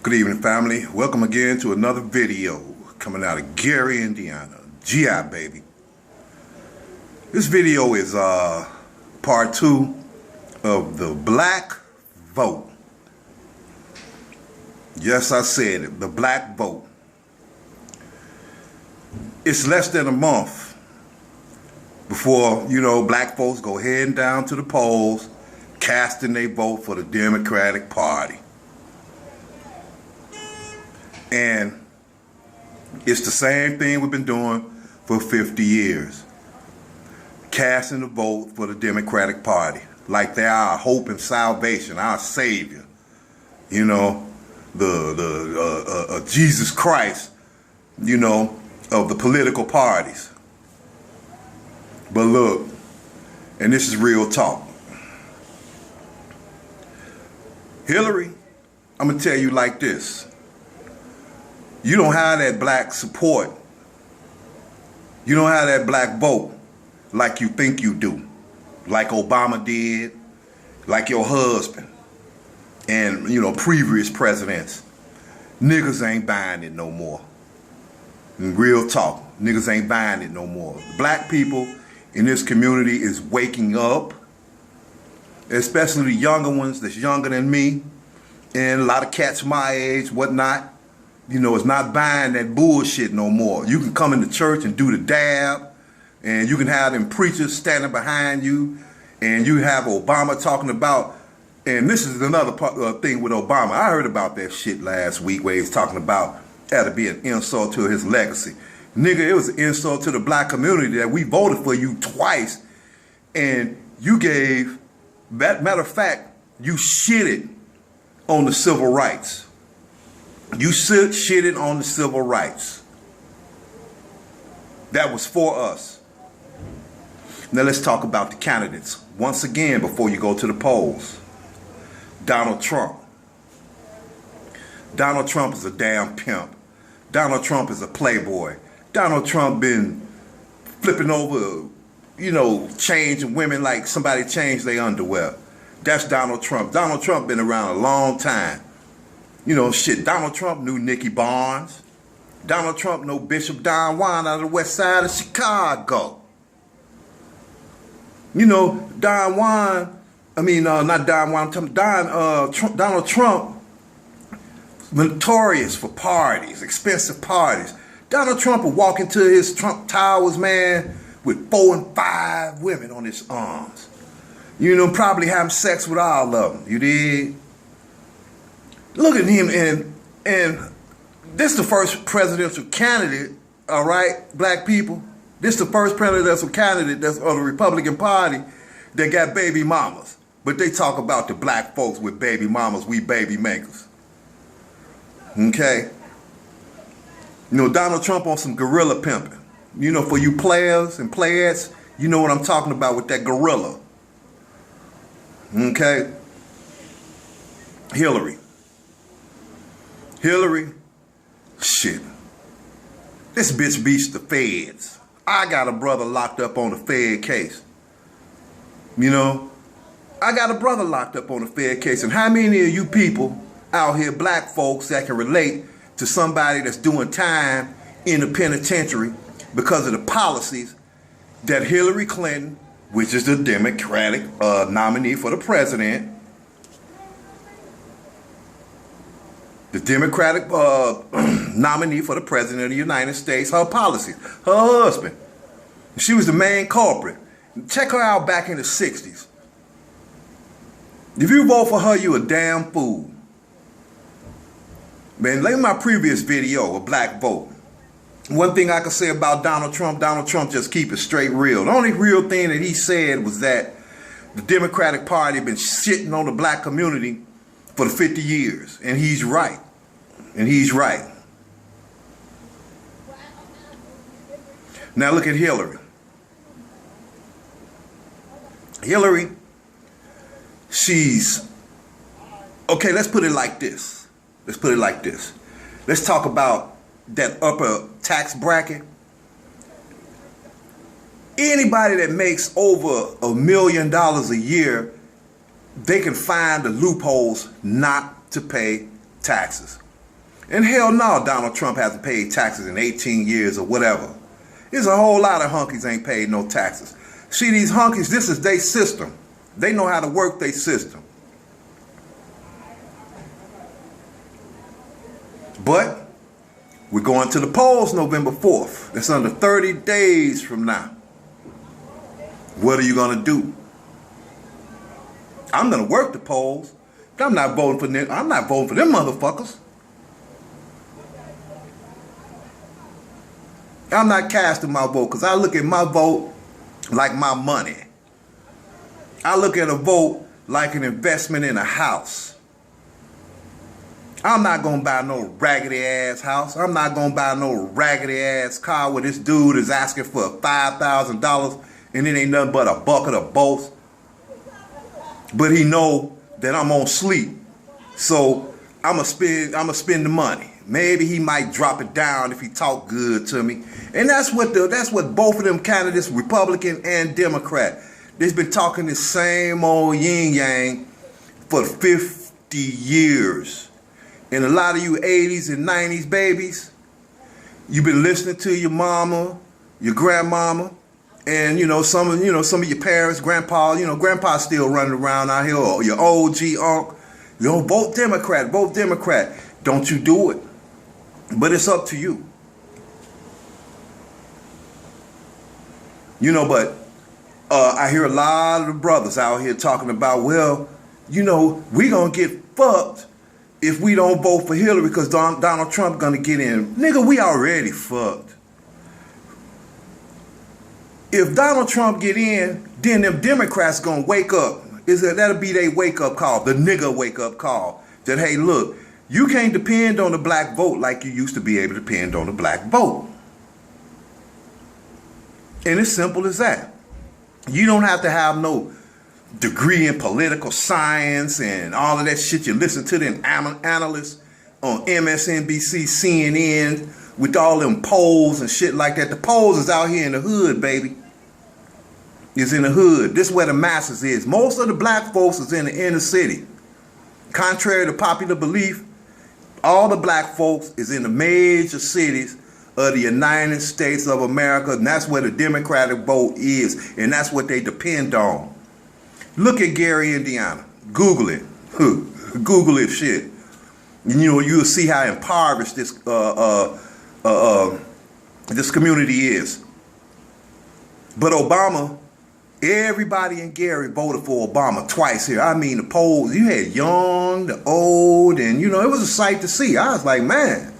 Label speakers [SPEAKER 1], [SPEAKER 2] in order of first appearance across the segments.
[SPEAKER 1] Good evening, family. Welcome again to another video coming out of Gary, Indiana. GI, baby. This video is part 2 of the black vote. Yes, I said it, the black vote. It's less than a month before, black folks go heading down to the polls, casting their vote for the Democratic Party. And it's the same thing we've been doing for 50 years. Casting the vote for the Democratic Party. Like they're our hope and salvation, our savior. The Jesus Christ, of the political parties. But look, and this is real talk. Hillary, I'm going to tell you like this. You don't have that black support. You don't have that black vote like you think you do. Like Obama did, like your husband, and, previous presidents. Niggas ain't buying it no more. In real talk, niggas ain't buying it no more. Black people in this community is waking up, especially the younger ones that's younger than me, and a lot of cats my age, whatnot. It's not buying that bullshit no more. You can come into church and do the dab, and you can have them preachers standing behind you, and you have Obama talking about, and this is another thing with Obama. I heard about that shit last week where he's talking about that'll be an insult to his legacy. Nigga, it was an insult to the black community that we voted for you twice, and you gave, matter of fact, you shitted on the civil rights. You shitted on the civil rights. That was for us. Now let's talk about the candidates. Once again, before you go to the polls. Donald Trump. Donald Trump is a damn pimp. Donald Trump is a playboy. Donald Trump been flipping over, changing women like somebody changed their underwear. That's Donald Trump. Donald Trump been around a long time. Donald Trump knew Nicky Barnes. Donald Trump knew Bishop Don Juan out of the west side of Chicago. Don Juan, not Don Juan, I'm talking Donald Trump, notorious for parties, expensive parties. Donald Trump would walk into his Trump Towers, man, with 4 and 5 women on his arms. Probably having sex with all of them, you did? Look at him, and this is the first presidential candidate, all right, black people. This is the first presidential candidate that's of the Republican Party that got baby mamas. But they talk about the black folks with baby mamas, we baby makers. Okay? Donald Trump on some gorilla pimping. For you players and playettes, you know what I'm talking about with that gorilla. Okay? Hillary, shit. This bitch beats the feds. I got a brother locked up on a Fed case. I got a brother locked up on a Fed case. And how many of you people out here, black folks, that can relate to somebody that's doing time in the penitentiary because of the policies that Hillary Clinton, which is the Democratic nominee for the president, the Democratic nominee for the president of the United States, her policies, her husband. She was the main culprit. Check her out back in the 60s. If you vote for her, you a damn fool. Man, like my previous video, a black vote. One thing I can say about Donald Trump just keep it straight real. The only real thing that he said was that the Democratic Party been shitting on the black community for the 50 years. And he's right. Now look at Hillary. She's... Okay, let's put it like this. Let's talk about that upper tax bracket. Anybody that makes over $1 million a year, they can find the loopholes not to pay taxes. And hell no, Donald Trump hasn't paid taxes in 18 years or whatever. There's a whole lot of hunkies ain't paid no taxes. See, these hunkies, this is their system. They know how to work their system. But we're going to the polls November 4th. That's under 30 days from now. What are you going to do? I'm going to work the polls. I'm not voting for them. I'm not voting for them motherfuckers. I'm not casting my vote because I look at my vote like my money. I look at a vote like an investment in a house. I'm not going to buy no raggedy ass house. I'm not going to buy no raggedy ass car where this dude is asking for $5,000 and it ain't nothing but a bucket of both. But he know that I'm on sleep. So I'm going to spend the money. Maybe he might drop it down if he talk good to me. And that's what both of them candidates, Republican and Democrat, they've been talking the same old yin yang for 50 years. And a lot of you 80s and 90s babies, you've been listening to your mama, your grandmama, and some of your parents, grandpa, grandpa's still running around out here, or your OG uncle. Vote Democrat, vote Democrat. Don't you do it. But it's up to you. But I hear a lot of the brothers out here talking about, well, we gonna get fucked if we don't vote for Hillary because Donald Trump gonna get in. Nigga, we already fucked. If Donald Trump get in, then them Democrats gonna wake up. That'll be their wake up call, the nigga wake up call. That, hey, look, you can't depend on the black vote like you used to be able to depend on the black vote. And it's simple as that. You don't have to have no degree in political science and all of that shit. You listen to them analysts on MSNBC, CNN, with all them polls and shit like that. The polls is out here in the hood, baby. It's in the hood. This is where the masses is. Most of the black folks is in the inner city. Contrary to popular belief, all the black folks is in the major cities of the United States of America, and that's where the Democratic vote is, and that's what they depend on. Look at Gary, Indiana. Google it. Google it, shit. You'll see how impoverished this this community is. But Obama, everybody in Gary voted for Obama twice here. I mean, the polls, you had young, the old, and it was a sight to see. I was like, man,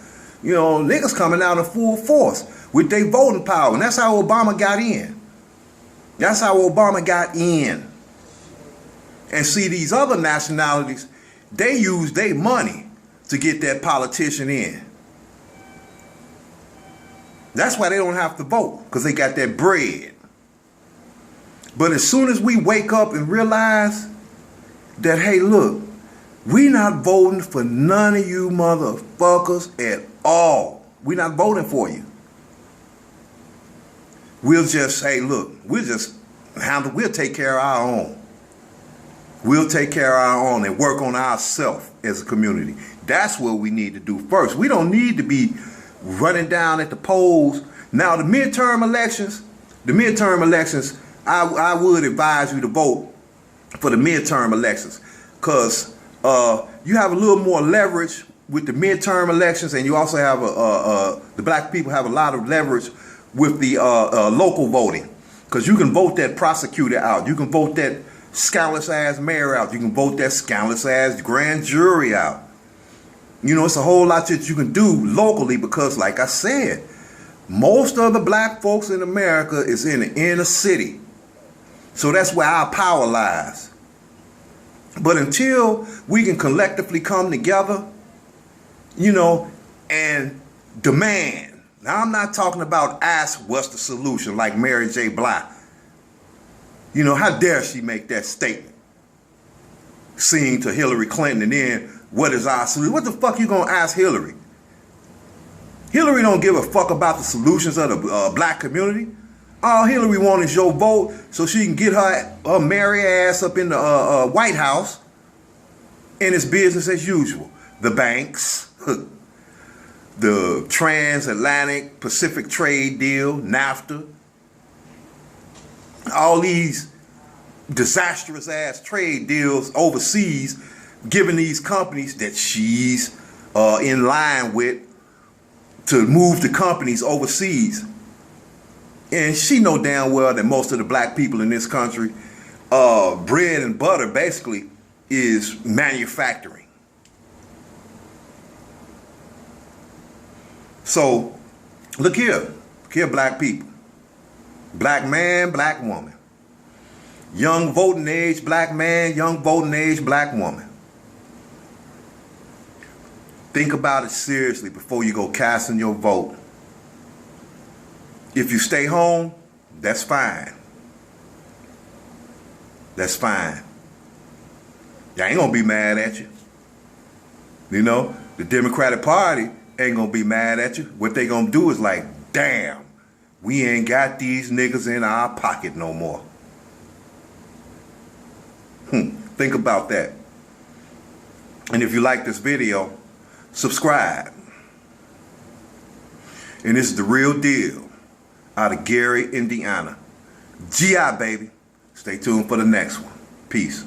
[SPEAKER 1] niggas coming out in full force with their voting power. And that's how Obama got in. That's how Obama got in. And see, these other nationalities, they use their money to get that politician in. That's why they don't have to vote, because they got that bread. But as soon as we wake up and realize that, hey, look, we not voting for none of you motherfuckers at all. We not voting for you. We'll just say, look, we'll take care of our own. We'll take care of our own and work on ourselves as a community. That's what we need to do first. We don't need to be running down at the polls. Now, the midterm elections, I would advise you to vote for the midterm elections because you have a little more leverage with the midterm elections, and you also have the black people have a lot of leverage with the local voting because you can vote that prosecutor out. You can vote that scandalous ass mayor out. You can vote that scandalous ass grand jury out. It's a whole lot that you can do locally because, like I said, most of the black folks in America is in the inner city. So that's where our power lies. But until we can collectively come together, and demand. Now, I'm not talking about ask what's the solution like Mary J. Blige. How dare she make that statement? Seeing to Hillary Clinton and then, what is our solution? What the fuck you gonna ask Hillary? Hillary don't give a fuck about the solutions of the black community. All Hillary wants is your vote so she can get her merry ass up in the White House, and it's business as usual. The banks, the transatlantic Pacific trade deal, NAFTA, all these disastrous ass trade deals overseas, giving these companies that she's in line with to move the companies overseas. And she know damn well that most of the black people in this country, bread and butter basically is manufacturing. So look here black people, black man, black woman, young voting age black man, young voting age black woman. Think about it seriously before you go casting your vote. If you stay home, that's fine. That's fine. Y'all ain't gonna be mad at you. You know, the Democratic Party ain't gonna be mad at you. What they gonna do is like, damn, we ain't got these niggas in our pocket no more. Think about that. And if you like this video, subscribe. And this is the real deal out of Gary, Indiana. GI, baby. Stay tuned for the next one. Peace.